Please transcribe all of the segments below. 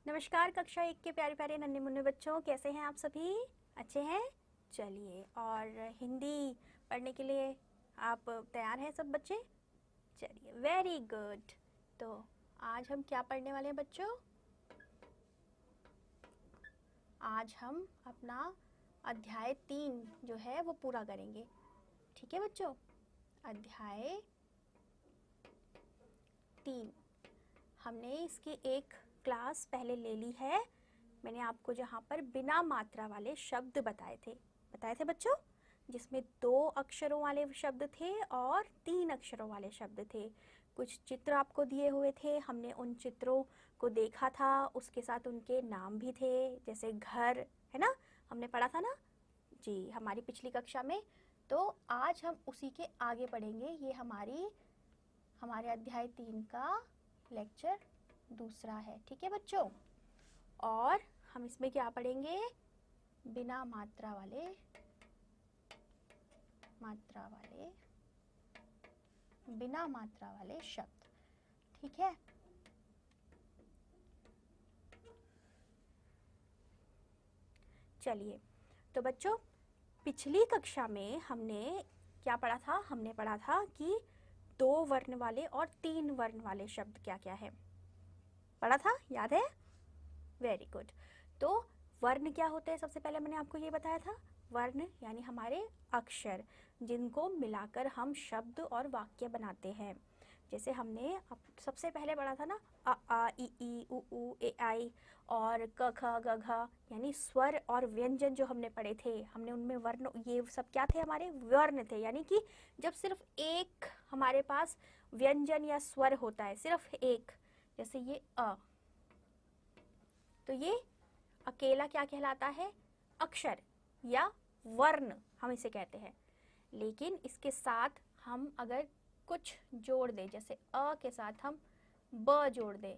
नमस्कार कक्षा 1 के प्यारे प्यारे नन्हे मुन्ने बच्चों, कैसे हैं आप सभी? अच्छे हैं? चलिए, और हिंदी पढ़ने के लिए आप तैयार हैं सब बच्चे? चलिए, वेरी गुड। तो आज हम क्या पढ़ने वाले हैं बच्चों? आज हम अपना अध्याय 3 जो है वो पूरा करेंगे। ठीक है बच्चों? अध्याय 3 हमने इसकी एक क्लास पहले ले ली है। मैंने आपको जहाँ पर बिना मात्रा वाले शब्द बताए थे बच्चों, जिसमें 2 अक्षरों वाले शब्द थे और 3 अक्षरों वाले शब्द थे। कुछ चित्र आपको दिए हुए थे, हमने उन चित्रों को देखा था, उसके साथ उनके नाम भी थे, जैसे घर, है ना? हमने पढ़ा था ना जी हमारी पिछली कक्षा में। तो आज हम उसी के आगे पढ़ेंगे। ये हमारे अध्याय 3 का लेक्चर दूसरा है। ठीक है बच्चों? और हम इसमें क्या पढ़ेंगे? बिना मात्रा वाले बिना मात्रा वाले शब्द। ठीक है? चलिए, तो बच्चों पिछली कक्षा में हमने क्या पढ़ा था? हमने पढ़ा था कि 2 वर्ण वाले और 3 वर्ण वाले शब्द क्या क्या है। पढ़ा था, याद है? Very good. तो वर्ण क्या होते हैं? सबसे पहले मैंने आपको ये बताया था, वर्ण यानी हमारे अक्षर, जिनको मिलाकर हम शब्द और वाक्य बनाते हैं। जैसे हमने सबसे पहले पढ़ा था ना, अ आ इ ई उ ऊ ए आई और क ख ग घ, यानी स्वर और व्यंजन जो हमने पढ़े थे। हमने उनमें वर्ण, ये सब क्या थे? हमारे वर्ण थे। यानी कि जब सिर्फ एक हमारे पास व्यंजन या स्वर होता है, सिर्फ एक, जैसे ये अ, तो ये अकेला क्या कहलाता है? अक्षर या वर्ण हम इसे कहते हैं। लेकिन इसके साथ हम अगर कुछ जोड़ दें, जैसे अ के साथ हम ब जोड़ दें,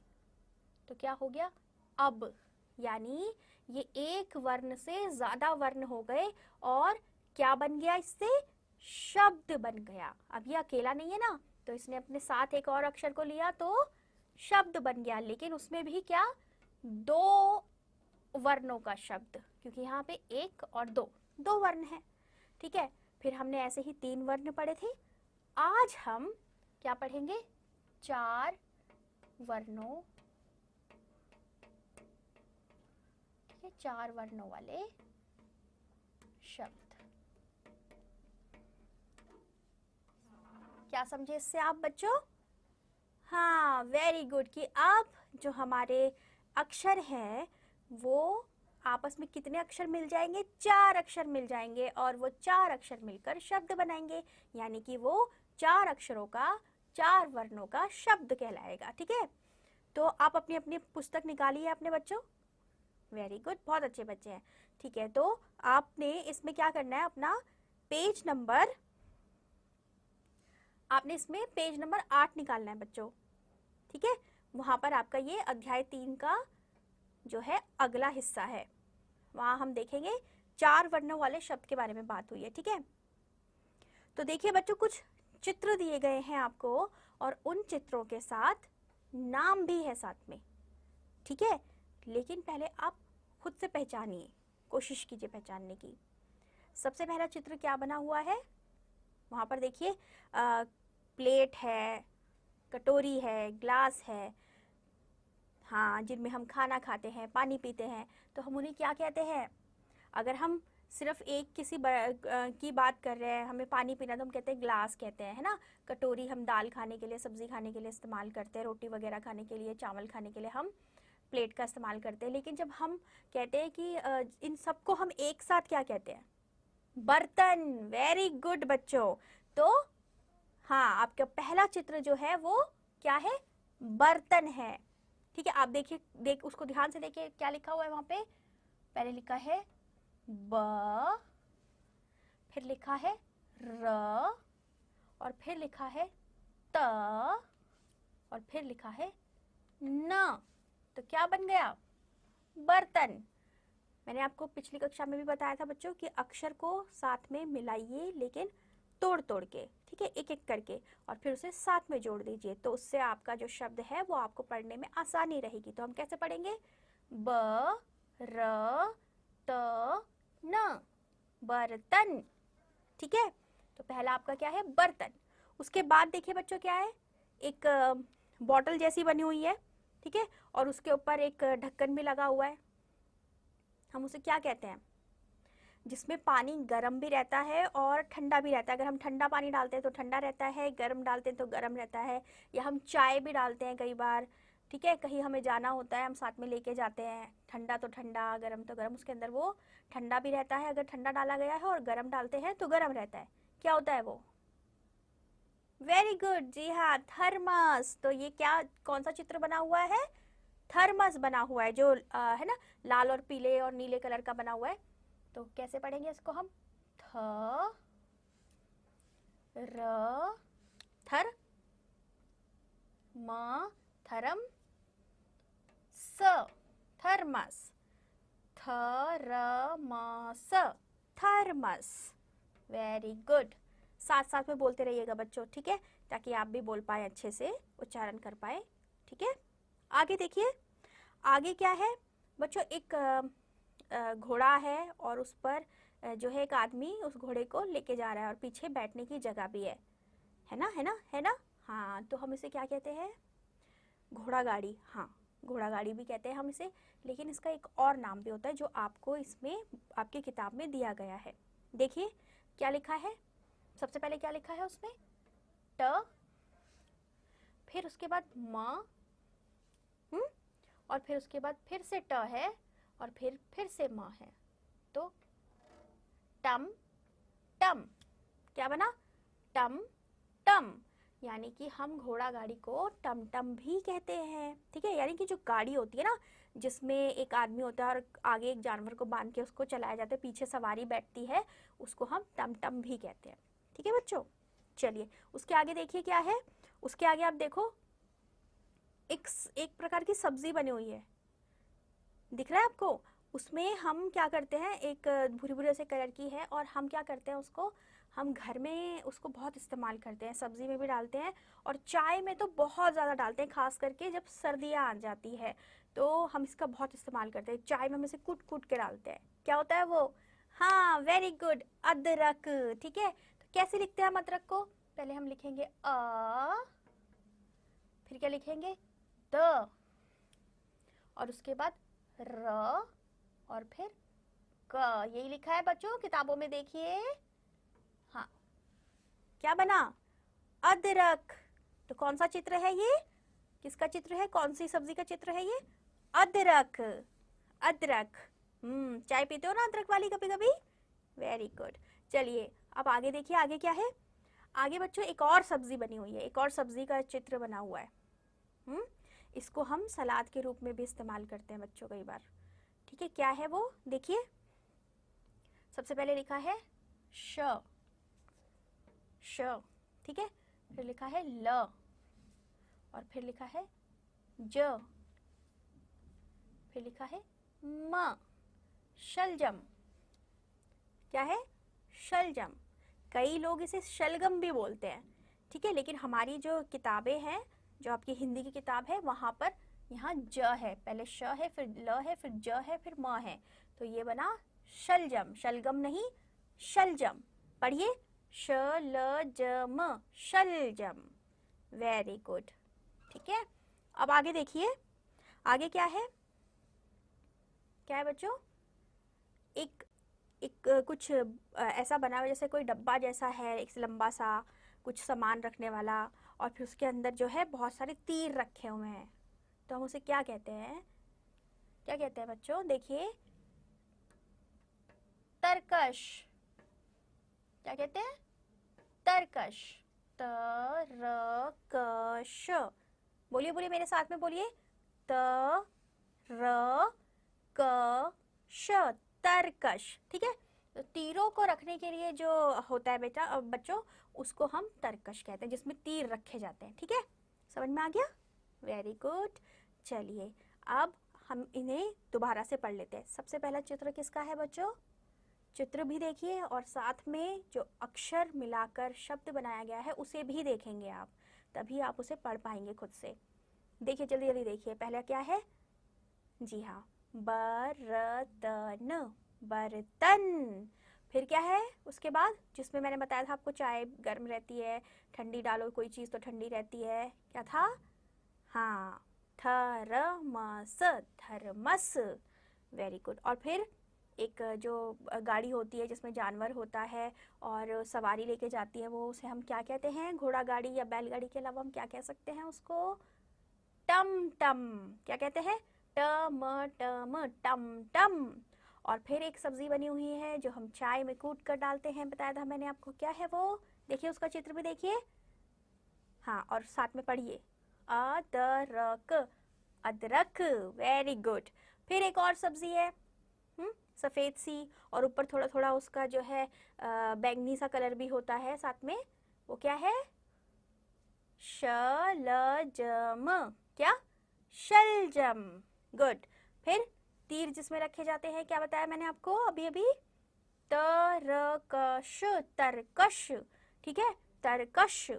तो क्या हो गया? अब, यानी ये एक वर्ण से ज्यादा वर्ण हो गए और क्या बन गया? इससे शब्द बन गया। अब ये अकेला नहीं है ना, तो इसने अपने साथ एक और अक्षर को लिया तो शब्द बन गया। लेकिन उसमें भी क्या? 2 वर्णों का शब्द, क्योंकि यहाँ पे 1 और 2 वर्ण है। ठीक है? फिर हमने ऐसे ही 3 वर्ण पढ़े थे। आज हम क्या पढ़ेंगे? 4 वर्णों। ठीक है? 4 वर्णों वाले शब्द। क्या समझे इससे आप बच्चों? हाँ, वेरी गुड। कि अब जो हमारे अक्षर हैं वो आपस में कितने अक्षर मिल जाएंगे? 4 अक्षर मिल जाएंगे, और वो 4 अक्षर मिलकर शब्द बनाएंगे। यानी कि वो 4 अक्षरों का 4 वर्णों का शब्द कहलाएगा। ठीक है? तो आप अपनी अपनी पुस्तक निकालिए अपने बच्चों। वेरी गुड, बहुत अच्छे बच्चे हैं। ठीक है, तो आपने इसमें क्या करना है? अपना पेज नंबर, आपने इसमें पेज नंबर 8 निकालना है बच्चों। ठीक है? वहां पर आपका ये अध्याय 3 का जो है अगला हिस्सा है। वहां हम देखेंगे 4 वर्णों वाले शब्द के बारे में बात हुई है। ठीक है? तो देखिए बच्चों, कुछ चित्र दिए गए हैं आपको, और उन चित्रों के साथ नाम भी है साथ में। ठीक है? लेकिन पहले आप खुद से पहचानिए, कोशिश कीजिए पहचानने की। सबसे पहला चित्र क्या बना हुआ है? वहां पर देखिए, प्लेट है, कटोरी है, ग्लास है, हाँ, जिनमें हम खाना खाते हैं, पानी पीते हैं। तो हम उन्हें क्या कहते हैं? अगर हम सिर्फ एक किसी की बात कर रहे हैं, हमें पानी पीना, तो हम कहते हैं ग्लास कहते हैं, है ना? कटोरी हम दाल खाने के लिए, सब्जी खाने के लिए इस्तेमाल करते हैं, रोटी वगैरह खाने के लिए, चावल खाने के लिए हम प्लेट का इस्तेमाल करते हैं। लेकिन जब हम कहते हैं कि इन सबको हम एक साथ क्या कहते हैं? बर्तन। वेरी गुड बच्चों। तो हाँ, आपका पहला चित्र जो है वो क्या है? बर्तन है। ठीक है? आप देखिए, उसको ध्यान से देखिए, क्या लिखा हुआ है वहां पे? पहले लिखा है ब, फिर लिखा है र, और फिर लिखा है त, और फिर लिखा है न। तो क्या बन गया? बर्तन। मैंने आपको पिछली कक्षा में भी बताया था बच्चों कि अक्षर को साथ में मिलाइए, लेकिन तोड़ तोड़ के। ठीक है? एक एक करके, और फिर उसे साथ में जोड़ दीजिए, तो उससे आपका जो शब्द है वो आपको पढ़ने में आसानी रहेगी। तो हम कैसे पढ़ेंगे? ब र त न, बर्तन। ठीक है, तो पहला आपका क्या है, बर्तन। उसके बाद देखिए बच्चों क्या है, एक बॉटल जैसी बनी हुई है, ठीक है, और उसके ऊपर एक ढक्कन भी लगा हुआ है। हम उसे क्या कहते हैं, जिसमें पानी गर्म भी रहता है और ठंडा भी रहता है। अगर हम ठंडा पानी डालते हैं तो ठंडा रहता है, गर्म डालते हैं तो गर्म रहता है, या हम चाय भी डालते हैं कई बार, ठीक है, कहीं हमें जाना होता है, हम साथ में लेके जाते हैं, ठंडा तो ठंडा, गर्म तो गर्म, उसके अंदर वो ठंडा भी रहता है, अगर ठंडा डाला गया है, और गर्म डालते हैं तो गर्म रहता है। क्या होता है वो, वेरी गुड, जी हाँ, थर्मस। तो ये क्या, कौन सा चित्र बना हुआ है, थर्मस बना हुआ है, जो है ना, लाल और पीले और नीले कलर का बना हुआ है। तो कैसे पढ़ेंगे इसको हम, थ र थर म थरम स, थर्मस, थ र म स, थर्मस। वेरी गुड, साथ साथ में बोलते रहिएगा बच्चों, ठीक है, ताकि आप भी बोल पाए, अच्छे से उच्चारण कर पाए। ठीक है, आगे देखिए, आगे क्या है बच्चों, एक घोड़ा है, और उस पर जो है एक आदमी उस घोड़े को लेके जा रहा है, और पीछे बैठने की जगह भी है ना, है ना, है ना। हाँ, तो हम इसे क्या कहते हैं, घोड़ा गाड़ी। हाँ, घोड़ा गाड़ी भी कहते हैं हम इसे, लेकिन इसका एक और नाम भी होता है जो आपको इसमें आपकी किताब में दिया गया है। देखिए क्या लिखा है, सबसे पहले क्या लिखा है उसमें, ट, फिर उसके बाद म, और फिर उसके बाद फिर से ट है, और फिर से म है, तो टम टम। क्या बना, टम टम, यानी कि हम घोड़ा गाड़ी को टम टम भी कहते हैं। ठीक है, यानी कि जो गाड़ी होती है ना, जिसमें एक आदमी होता है और आगे एक जानवर को बांध के उसको चलाया जाता है, पीछे सवारी बैठती है, उसको हम टम टम भी कहते हैं। ठीक है बच्चों, चलिए उसके आगे देखिए क्या है, उसके आगे आप देखो, एक प्रकार की सब्जी बनी हुई है, दिख रहा है आपको। उसमें हम क्या करते हैं, एक भूरे भूरे से कलर की है, और हम क्या करते हैं उसको, हम घर में उसको बहुत इस्तेमाल करते हैं, सब्जी में भी डालते हैं, और चाय में तो बहुत ज़्यादा डालते हैं, खास करके जब सर्दियाँ आ जाती है तो हम इसका बहुत इस्तेमाल करते हैं। चाय में हम इसे कूट कूट के डालते हैं। क्या होता है वो, हाँ वेरी गुड, अदरक। ठीक है, तो कैसे लिखते हैं हम अदरक को, पहले हम लिखेंगे अ, फिर क्या लिखेंगे, द, और उसके बाद र, और फिर क। यही लिखा है बच्चों किताबों में, देखिए। हाँ, क्या बना, अदरक। तो कौन सा चित्र है ये, किसका चित्र है, कौन सी सब्जी का चित्र है ये, अदरक, अदरक। चाय पीते हो ना अदरक वाली कभी कभी, वेरी गुड। चलिए अब आगे देखिए, आगे क्या है, आगे बच्चों एक और सब्जी बनी हुई है, एक और सब्जी का चित्र बना हुआ है। इसको हम सलाद के रूप में भी इस्तेमाल करते हैं बच्चों कई बार। ठीक है, क्या है वो, देखिए सबसे पहले लिखा है श, श, ठीक है, फिर लिखा है ल, और फिर लिखा है ज, फिर लिखा है म, शलजम। क्या है, शलजम। कई लोग इसे शलगम भी बोलते हैं, ठीक है, लेकिन हमारी जो किताबें हैं, जो आपकी हिंदी की किताब है, वहाँ पर यहाँ ज है, पहले श है, फिर ल है, फिर ज है, फिर म है, तो ये बना शलजम, शलगम नहीं, शलजम। पढ़िए, श ल ज म, शलजम। Very good. ठीक है, अब आगे देखिए, आगे क्या है, क्या है बच्चों, एक एक कुछ ऐसा बना हुआ, जैसे कोई डब्बा जैसा है, एक लंबा सा कुछ सामान रखने वाला, और फिर उसके अंदर जो है बहुत सारे तीर रखे हुए हैं, तो हम उसे क्या कहते हैं, क्या कहते हैं बच्चों, देखिए, तरकश। क्या कहते हैं, तरकश, तरकश। बोलिए बोलिए मेरे साथ में बोलिए, तरकश, तरकश। ठीक है, तो तीरों को रखने के लिए जो होता है बेटा बच्चों, उसको हम तरकश कहते हैं, जिसमें तीर रखे जाते हैं। ठीक है, समझ में आ गया, वेरी गुड। चलिए अब हम इन्हें दोबारा से पढ़ लेते हैं। सबसे पहला चित्र किसका है बच्चों, चित्र भी देखिए, और साथ में जो अक्षर मिलाकर शब्द बनाया गया है उसे भी देखेंगे आप, तभी आप उसे पढ़ पाएंगे खुद से। देखिए जल्दी जल्दी देखिए, पहला क्या है, जी हाँ, बर्तन, बर्तन। फिर क्या है उसके बाद, जिसमें मैंने बताया था आपको चाय गर्म रहती है, ठंडी डालो कोई चीज़ तो ठंडी रहती है, क्या था? हाँ, थर्मस, थर्मस। Very good. और फिर एक जो गाड़ी होती है जिसमें जानवर होता है और सवारी लेके जाती है, वो उसे हम क्या कहते हैं? घोड़ा गाड़ी या बैलगाड़ी के अलावा हम क्या कह सकते हैं उसको? टम टम। क्या कहते हैं? टम टम, टम टम। और फिर एक सब्जी बनी हुई है जो हम चाय में कूट कर डालते हैं, बताया था मैंने आपको, क्या है वो? देखिए उसका चित्र भी देखिए। हाँ, और साथ में पढ़िए, अदरक, अदरक। Very good. फिर एक और सब्जी है, सफ़ेद सी, और ऊपर थोड़ा थोड़ा उसका जो है बैंगनी सा कलर भी होता है साथ में, वो क्या है? शलजम। क्या? शलजम। गुड। फिर तीर जिसमें रखे जाते हैं, क्या बताया मैंने आपको अभी अभी? तरकश, तरकश। ठीक है, तरकश।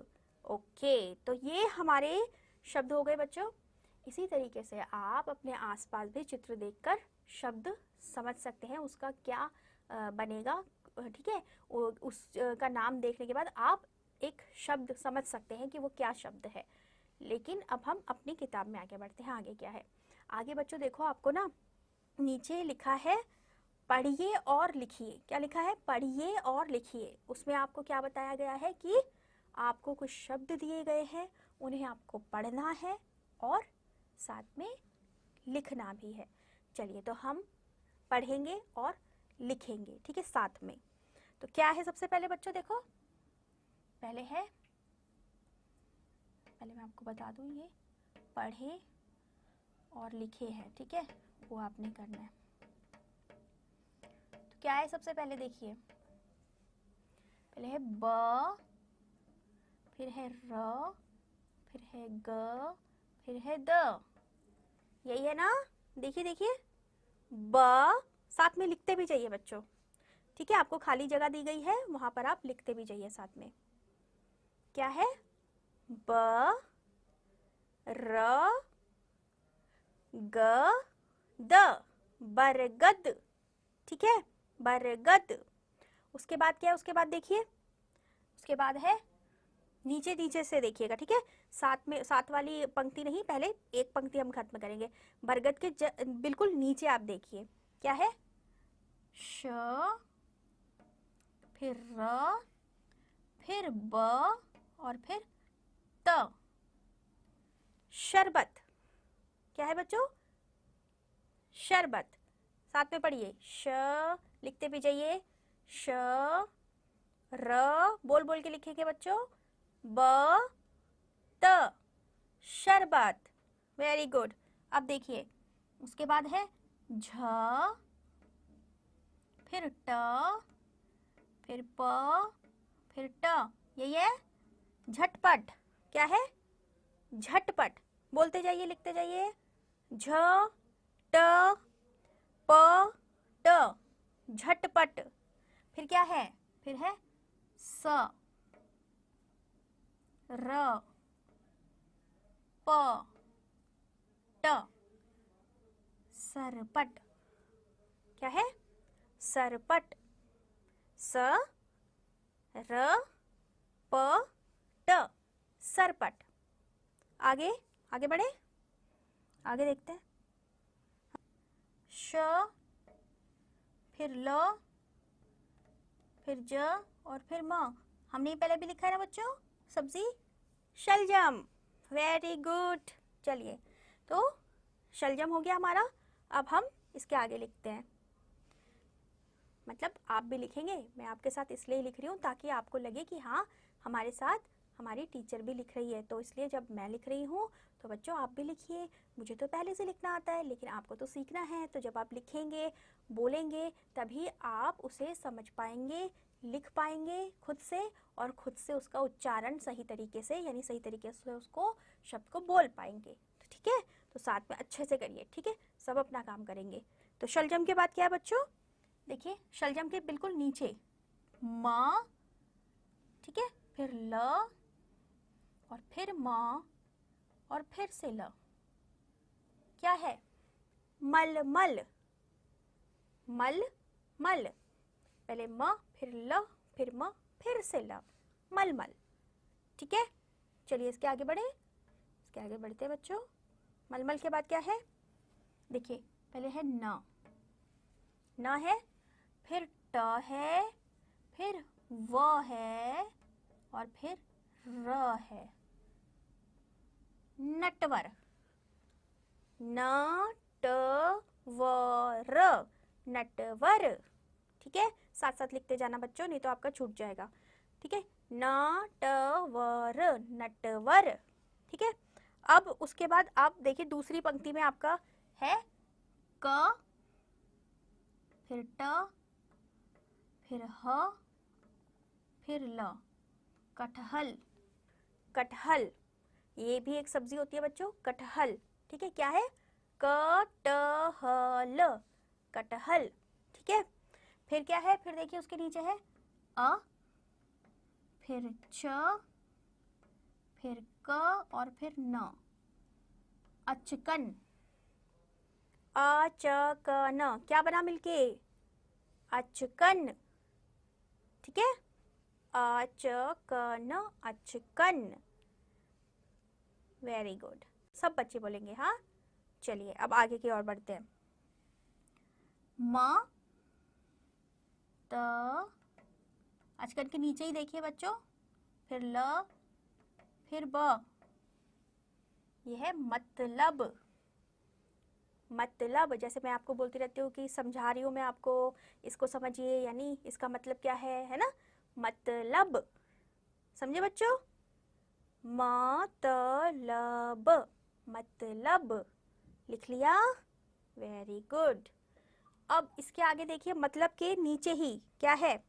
ओके, तो ये हमारे शब्द हो गए बच्चों। इसी तरीके से आप अपने आसपास भी चित्र देखकर शब्द समझ सकते हैं, उसका क्या बनेगा। ठीक है, उसका नाम देखने के बाद आप एक शब्द समझ सकते हैं कि वो क्या शब्द है। लेकिन अब हम अपनी किताब में आगे बढ़ते हैं। आगे क्या है? आगे बच्चों देखो, आपको ना नीचे लिखा है पढ़िए और लिखिए। क्या लिखा है? पढ़िए और लिखिए। उसमें आपको क्या बताया गया है कि आपको कुछ शब्द दिए गए हैं, उन्हें आपको पढ़ना है और साथ में लिखना भी है। चलिए, तो हम पढ़ेंगे और लिखेंगे, ठीक है, साथ में। तो क्या है सबसे पहले बच्चों? देखो, पहले मैं आपको बता दूं, ये पढ़े और लिखे हैं, ठीक है, वो आपने करना है। तो क्या है सबसे पहले? देखिए, पहले है ब, फिर है र, फिर है ग, फिर है द। यही है ना? देखिए देखिए, ब, साथ में लिखते भी जाइए बच्चों, ठीक है, आपको खाली जगह दी गई है, वहां पर आप लिखते भी जाइए साथ में। क्या है? ब, र, ग, द, बरगद। ठीक है, बरगद। उसके बाद क्या है? उसके बाद देखिए, उसके बाद है, नीचे नीचे से देखिएगा, ठीक है, साथ में, साथ वाली पंक्ति नहीं, पहले एक पंक्ति हम खत्म करेंगे। बरगद के बिल्कुल नीचे आप देखिए, क्या है? श, फिर र, फिर ब, और फिर त। शरबत। क्या है बच्चों? शरबत। साथ में पढ़िए, श, लिखते भी जाइए, श, र, बोल बोल के लिखेंगे बच्चों, ब, त, शरबत। Very good. अब देखिए, उसके बाद है झ, फिर ट, फिर प, फिर ट। यही है झटपट। क्या है? झटपट। बोलते जाइए, लिखते जाइए, झ, ट, प, ट, झटपट। फिर क्या है? फिर है स, र, प, ट, सरपट। क्या है? सरपट। स, र, प, ट, सरपट। आगे, आगे बढ़े, आगे देखते हैं। श, फिर ल, फिर ज, और फिर म। हमने पहले भी लिखा है ना बच्चों, सब्जी शलजम। Very good. चलिए, तो शलजम हो गया हमारा। अब हम इसके आगे लिखते हैं, मतलब आप भी लिखेंगे, मैं आपके साथ इसलिए लिख रही हूँ ताकि आपको लगे कि हाँ, हमारे साथ हमारी टीचर भी लिख रही है, तो इसलिए जब मैं लिख रही हूँ तो बच्चों आप भी लिखिए। मुझे तो पहले से लिखना आता है, लेकिन आपको तो सीखना है, तो जब आप लिखेंगे, बोलेंगे, तभी आप उसे समझ पाएंगे, लिख पाएंगे खुद से, और खुद से उसका उच्चारण सही तरीके से, यानी सही तरीके से उसको, शब्द को बोल पाएंगे। तो ठीक है, तो साथ में अच्छे से करिए, ठीक है, सब अपना काम करेंगे। तो शलजम के बाद क्या है बच्चों? देखिए, शलजम के बिल्कुल नीचे म, ठीक है, फिर ल, और फिर म, और फिर से ल। क्या है? मल मल, मल मल, पहले म फिर ल फिर म फिर से ल, मलमल। ठीक है, चलिए इसके आगे बढ़े, इसके आगे बढ़ते हैं बच्चों। मलमल के बाद क्या है, देखिए पहले है न, न है, फिर ट है, फिर व है और फिर र है, नटवर, न ट व र, नटवर। ठीक है, साथ साथ लिखते जाना बच्चों, नहीं तो आपका छूट जाएगा। ठीक है, न ट व र, नटवर। ठीक है, अब उसके बाद आप देखिए दूसरी पंक्ति में आपका है क, फिर ट, फिर ह, फिर ल, कटहल, कटहल। ये भी एक सब्जी होती है बच्चों, कटहल। ठीक है, क्या है, कटहल, कटहल। ठीक है, फिर क्या है, फिर देखिए उसके नीचे है अ, फिर च, फिर क और फिर न, अचकन, अचकन, क्या बना मिलके, अचकन। ठीक है, अचकन, अचकन। वेरी गुड, सब बच्चे बोलेंगे। हाँ, चलिए अब आगे की ओर बढ़ते हैं। म, त, अचकन के नीचे ही देखिए बच्चों, फिर ल, फिर ब, यह है मतलब। मतलब, जैसे मैं आपको बोलती रहती हूँ कि समझा रही हूँ मैं आपको, इसको समझिए, यानी इसका मतलब क्या है ना, मतलब। समझे बच्चों, मतलब, मतलब, लिख लिया, वेरी गुड। अब इसके आगे देखिए, मतलब के नीचे ही क्या है,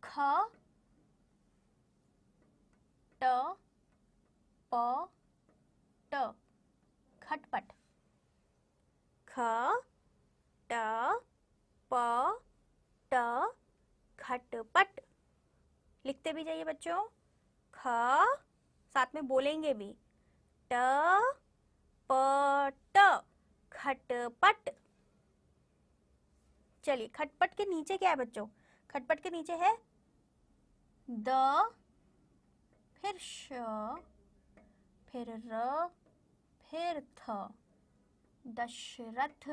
ख, ट, प, ट, खटपट, ख, ट, प, ट, खटपट। लिखते भी जाइए बच्चों, ख, साथ में बोलेंगे भी, ट, प, ट, खटपट। चलिए, खटपट के नीचे क्या है बच्चों, खटपट के नीचे है द, फिर श, फिर र, फिर थ, दशरथ।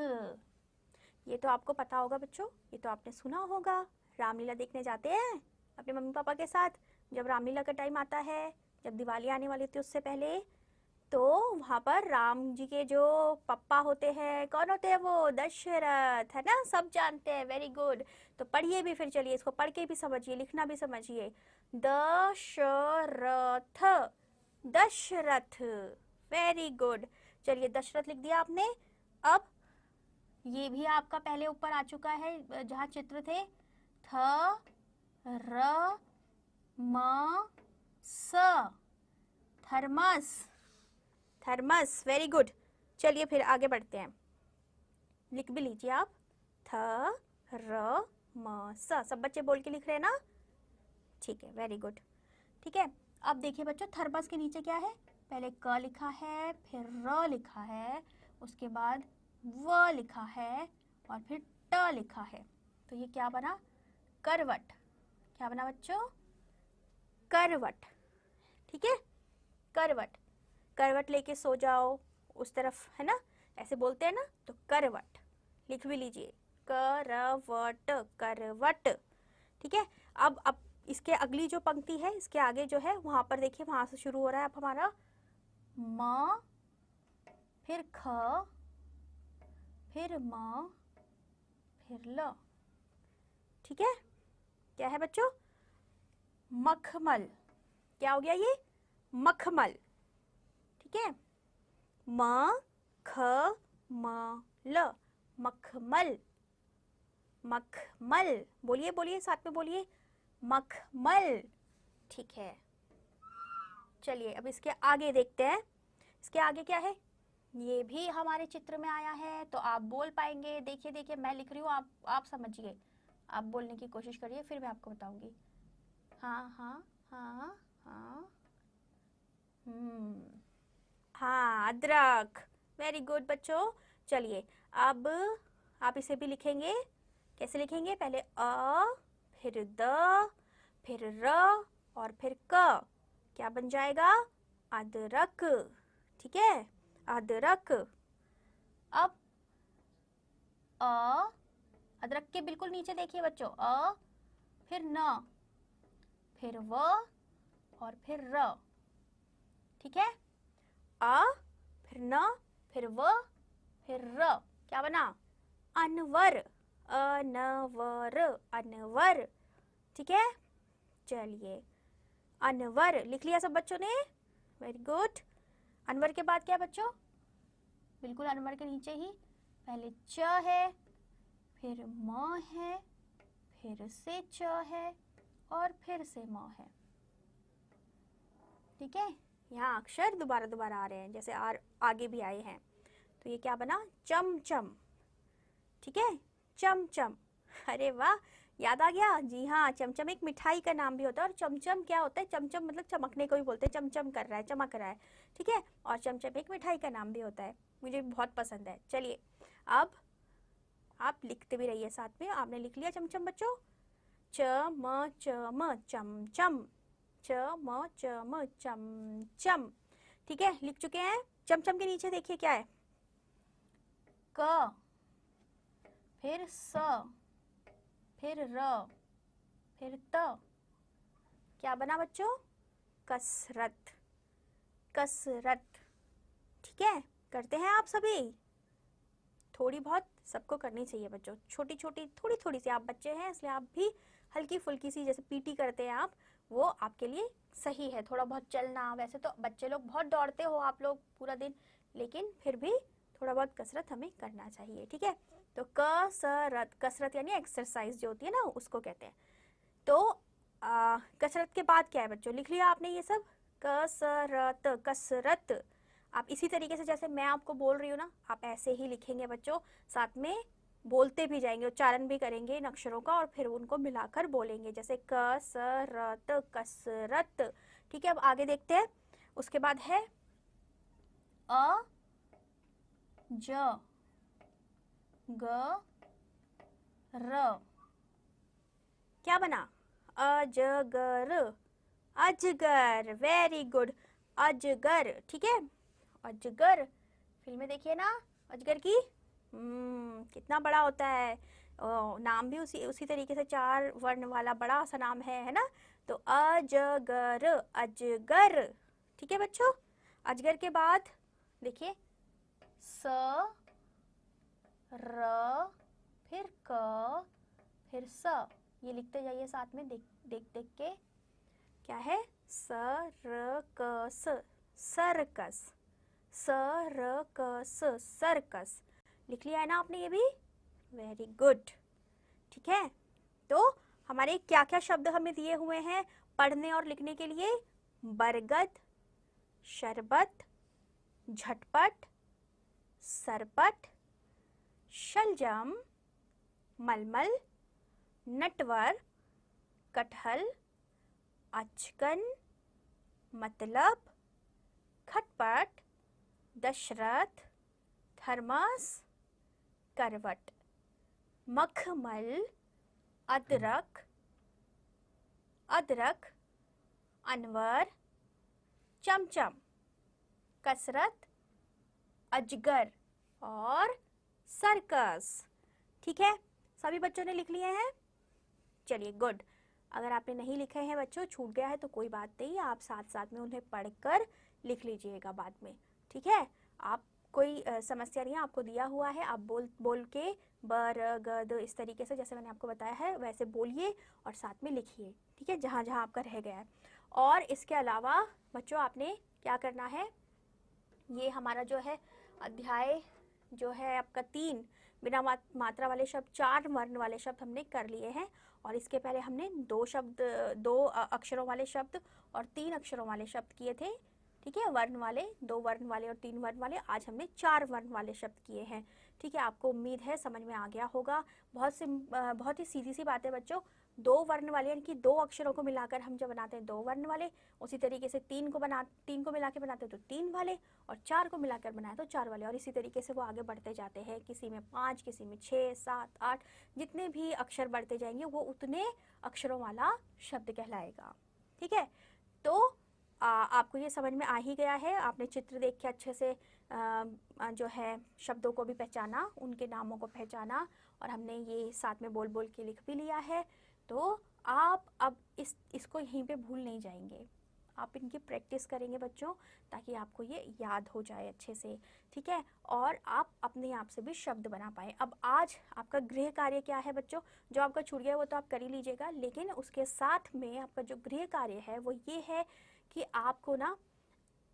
ये तो आपको पता होगा बच्चों, ये तो आपने सुना होगा, रामलीला देखने जाते हैं अपने मम्मी पापा के साथ, जब रामलीला का टाइम आता है, जब दिवाली आने वाली थी उससे पहले, तो वहाँ पर राम जी के जो पप्पा होते हैं, कौन होते हैं वो, दशरथ, है ना, सब जानते हैं। वेरी गुड, तो पढ़िए भी फिर, चलिए इसको पढ़ के भी समझिए, लिखना भी समझिए, दशरथ, दशरथ। वेरी गुड, चलिए दशरथ लिख दिया आपने। अब ये भी आपका पहले ऊपर आ चुका है, जहाँ चित्र थे, थ, र, म, स, थर्मस, थर्मस। वेरी गुड, चलिए फिर आगे बढ़ते हैं, लिख भी लीजिए आप, थ, र, म, स। सब बच्चे बोल के लिख रहे हैं ना, ठीक है, वेरी गुड। ठीक है, अब देखिए बच्चों, थर्मस के नीचे क्या है, पहले क लिखा है, फिर र लिखा है, उसके बाद व लिखा है और फिर ट लिखा है, तो ये क्या बना, करवट। क्या बना बच्चों, करवट। ठीक है, करवट, करवट लेके सो जाओ उस तरफ, है ना, ऐसे बोलते हैं ना, तो करवट। लिख भी लीजिए, करवट, करवट। ठीक है, अब इसके अगली जो पंक्ति है, इसके आगे जो है, वहां पर देखिए, वहां से शुरू हो रहा है अब हमारा म, फिर ख, फिर म, फिर ल। ठीक है, क्या है बच्चों, मखमल। क्या हो गया ये, मखमल। ठीक है, म, ख, म, ल, मखमल, मखमल। बोलिए बोलिए, साथ में बोलिए, मखमल। ठीक है, चलिए अब इसके आगे देखते हैं, इसके आगे क्या है, ये भी हमारे चित्र में आया है, तो आप बोल पाएंगे। देखिए देखिए, मैं लिख रही हूँ, आप समझिए, आप बोलने की कोशिश करिए, फिर मैं आपको बताऊंगी। हाँ हाँ हाँ हाँ, हाँ, अदरक। वेरी गुड बच्चों, चलिए अब आप इसे भी लिखेंगे, कैसे लिखेंगे? पहले अ, फिर द, फिर र और फिर क। क्या बन जाएगा? अदरक। ठीक है, अदरक। अब अ, अदरक के बिल्कुल नीचे देखिए बच्चों, अ, फिर न, फिर व और फिर र। ठीक है, अ, फिर न, फिर व, फिर र। क्या बना? अनवर। अनवर, अनवर। ठीक है, चलिए अनवर लिख लिया सब बच्चों ने? Very good. अनवर के बाद क्या बच्चों? बिल्कुल अनवर के नीचे ही पहले च है, फिर म है, फिर से च है और फिर से म है। ठीक है, यहाँ अक्षर दोबारा दोबारा आ रहे हैं, जैसे आगे भी आए हैं। तो ये क्या बना? चमचम। ठीक है, चमचम। अरे वाह, याद आ गया। जी हाँ, चमचम एक मिठाई का नाम भी होता है। और चमचम क्या होता है? चमचम मतलब चमकने को भी बोलते हैं, चमचम कर रहा है, चमक रहा है। ठीक है, और चमचम एक मिठाई का नाम भी होता है, मुझे बहुत पसंद है। चलिए अब आप लिखते भी रहिए साथ में। आपने लिख लिया चमचम बच्चों? चम, चमचम, चम चमचम। ठीक है, लिख चुके हैं। चमचम के नीचे देखिए क्या है? क, फिर स, फिर र, फिर त। क्या बना बच्चों? कसरत। कसरत। ठीक है, करते हैं आप सभी? थोड़ी बहुत सबको करनी चाहिए बच्चों, छोटी छोटी थोड़ी थोड़ी सी। आप बच्चे हैं इसलिए आप भी हल्की फुल्की सी, जैसे पीटी करते हैं आप, वो आपके लिए सही है। थोड़ा बहुत चलना, वैसे तो बच्चे लोग बहुत दौड़ते हो आप लोग पूरा दिन, लेकिन फिर भी थोड़ा बहुत कसरत हमें करना चाहिए। ठीक है, तो कसरत, कसरत यानी एक्सरसाइज जो होती है ना, उसको कहते हैं। तो कसरत के बाद क्या है बच्चों? लिख लिया आपने ये सब? कसरत, कसरत। आप इसी तरीके से जैसे मैं आपको बोल रही हूँ ना, आप ऐसे ही लिखेंगे बच्चों, साथ में बोलते भी जाएंगे, उच्चारण भी करेंगे इन अक्षरों का और फिर उनको मिलाकर बोलेंगे, जैसे कसरत, कसरत। ठीक है, अब आगे देखते हैं। उसके बाद है अ, ज, ग, र। क्या बना? अजगर। अजगर, वेरी गुड, अजगर। ठीक है, अजगर। फिल्म में देखिए ना अजगर की, कितना बड़ा होता है। नाम भी उसी उसी तरीके से 4 वर्ण वाला बड़ा सा नाम है ना? तो अजगर, अजगर। ठीक है बच्चों, अजगर के बाद देखिए स, र, फिर क, फिर स। ये लिखते जाइए साथ में, देख देख देख के। क्या है? सरकस, सर्कस, सरकस, सर्कस। लिख लिया है ना आपने ये भी? Very good. ठीक है, तो हमारे क्या क्या शब्द हमें दिए हुए हैं पढ़ने और लिखने के लिए? बरगद, शरबत, झटपट, सरपट, शलजम, मलमल, नटवर, कटहल, अचकन, मतलब, खटपट, दशरथ, थर्मस, करवट, मखमल, अदरक, अदरक, अनवर, चमचम, कसरत, अजगर और सर्कस। ठीक है, सभी बच्चों ने लिख लिए हैं? चलिए गुड। अगर आपने नहीं लिखे हैं बच्चों, छूट गया है तो कोई बात नहीं, आप साथ साथ में उन्हें पढ़कर लिख लीजिएगा बाद में। ठीक है, आप कोई समस्या नहीं है, आपको दिया हुआ है, आप बोल बोल के बरगद इस तरीके से जैसे मैंने आपको बताया है वैसे बोलिए और साथ में लिखिए। ठीक है, जहाँ जहाँ आपका रह गया है। और इसके अलावा बच्चों आपने क्या करना है? ये हमारा जो है अध्याय जो है आपका 3 बिना मात्रा वाले शब्द, 4 वर्ण वाले शब्द हमने कर लिए हैं। और इसके पहले हमने 2 अक्षरों वाले शब्द और 3 अक्षरों वाले शब्द किए थे। ठीक है, वर्ण वाले, 2 वर्ण वाले और 3 वर्ण वाले। आज हमने 4 वर्ण वाले शब्द किए हैं। ठीक है, आपको उम्मीद है समझ में आ गया होगा। बहुत ही सीधी सी बात है बच्चों। 2 वर्ण वाले यानी कि 2 अक्षरों को मिलाकर हम जब बनाते हैं 2 वर्ण वाले, उसी तरीके से 3 को मिला के बनाते हैं तो 3 वाले, और 4 को मिलाकर बनाए तो 4 वाले, और इसी तरीके से वो आगे बढ़ते जाते हैं। किसी में 5, किसी में 6, 7, 8, जितने भी अक्षर बढ़ते जाएंगे वो उतने अक्षरों वाला शब्द कहलाएगा। ठीक है, तो आपको ये समझ में आ ही गया है। आपने चित्र देख के अच्छे से जो है शब्दों को भी पहचाना, उनके नामों को पहचाना, और हमने ये साथ में बोल बोल के लिख भी लिया है। तो आप अब इसको यहीं पे भूल नहीं जाएंगे। आप इनकी प्रैक्टिस करेंगे बच्चों, ताकि आपको ये याद हो जाए अच्छे से। ठीक है, और आप अपने आप से भी शब्द बना पाए। अब आज आपका गृह कार्य क्या है बच्चों? जो आपका छूट गया वो तो आप कर ही लीजिएगा, लेकिन उसके साथ में आपका जो गृह कार्य है वो ये है कि आपको ना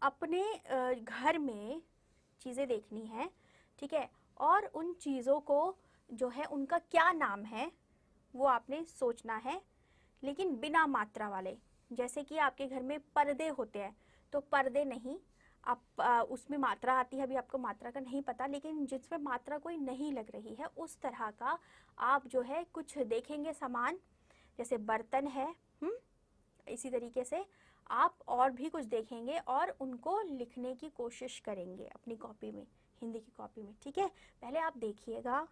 अपने घर में चीज़ें देखनी है। ठीक है, और उन चीज़ों को जो है उनका क्या नाम है वो आपने सोचना है, लेकिन बिना मात्रा वाले। जैसे कि आपके घर में पर्दे होते हैं, तो पर्दे नहीं, आप उसमें मात्रा आती है, अभी आपको मात्रा का नहीं पता, लेकिन जिसमें मात्रा कोई नहीं लग रही है उस तरह का आप जो है कुछ देखेंगे सामान, जैसे बर्तन है। इसी तरीके से आप और भी कुछ देखेंगे और उनको लिखने की कोशिश करेंगे अपनी कॉपी में, हिंदी की कॉपी में। ठीक है, पहले आप देखिएगा,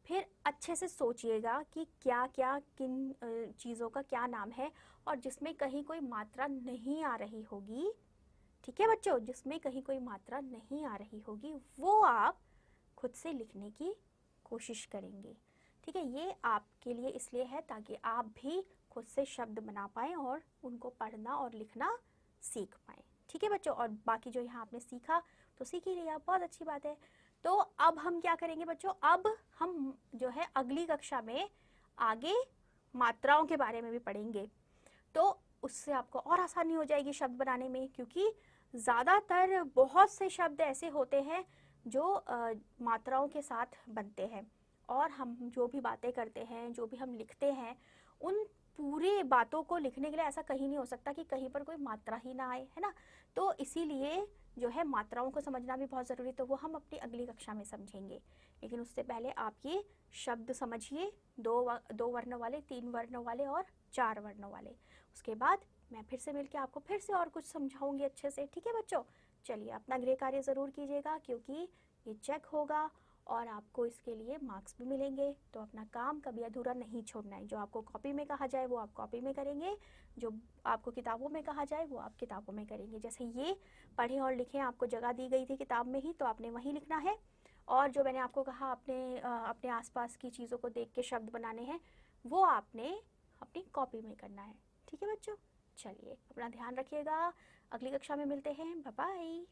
फिर अच्छे से सोचिएगा कि क्या क्या किन चीज़ों का क्या नाम है, और जिसमें कहीं कोई मात्रा नहीं आ रही होगी। ठीक है बच्चों, जिसमें कहीं कोई मात्रा नहीं आ रही होगी वो आप खुद से लिखने की कोशिश करेंगे। ठीक है, ये आपके लिए इसलिए है ताकि आप भी खुद से शब्द बना पाएँ और उनको पढ़ना और लिखना सीख पाएँ। ठीक है बच्चों, और बाकी जो यहाँ आपने सीखा तो सीख ही लिया, बहुत अच्छी बात है। तो अब हम क्या करेंगे बच्चों? अब हम जो है अगली कक्षा में आगे मात्राओं के बारे में भी पढ़ेंगे, तो उससे आपको और आसानी हो जाएगी शब्द बनाने में, क्योंकि ज़्यादातर बहुत से शब्द ऐसे होते हैं जो मात्राओं के साथ बनते हैं, और हम जो भी बातें करते हैं, जो भी हम लिखते हैं, उन पूरी बातों को लिखने के लिए ऐसा कहीं नहीं हो सकता कि कहीं पर कोई मात्रा ही ना आए, है ना। तो इसीलिए जो है मात्राओं को समझना भी बहुत ज़रूरी है, तो वो हम अपनी अगली कक्षा में समझेंगे। लेकिन उससे पहले आप ये शब्द समझिए, 2 वर्ण वाले, 3 वर्ण वाले और 4 वर्ण वाले। उसके बाद मैं फिर से मिलके आपको फिर से और कुछ समझाऊंगी अच्छे से। ठीक है बच्चों, चलिए अपना गृह कार्य ज़रूर कीजिएगा, क्योंकि ये चेक होगा और आपको इसके लिए मार्क्स भी मिलेंगे। तो अपना काम कभी अधूरा नहीं छोड़ना है। जो आपको कॉपी में कहा जाए वो आप कॉपी में करेंगे, जो आपको किताबों में कहा जाए वो आप किताबों में करेंगे। जैसे ये पढ़ें और लिखें आपको जगह दी गई थी किताब में ही, तो आपने वहीं लिखना है। और जो मैंने आपको कहा अपने आसपास की चीज़ों को देख के शब्द बनाने हैं, वो आपने अपनी कॉपी में करना है। ठीक है बच्चों, चलिए अपना ध्यान रखिएगा, अगली कक्षा में मिलते हैं, बाय बाय।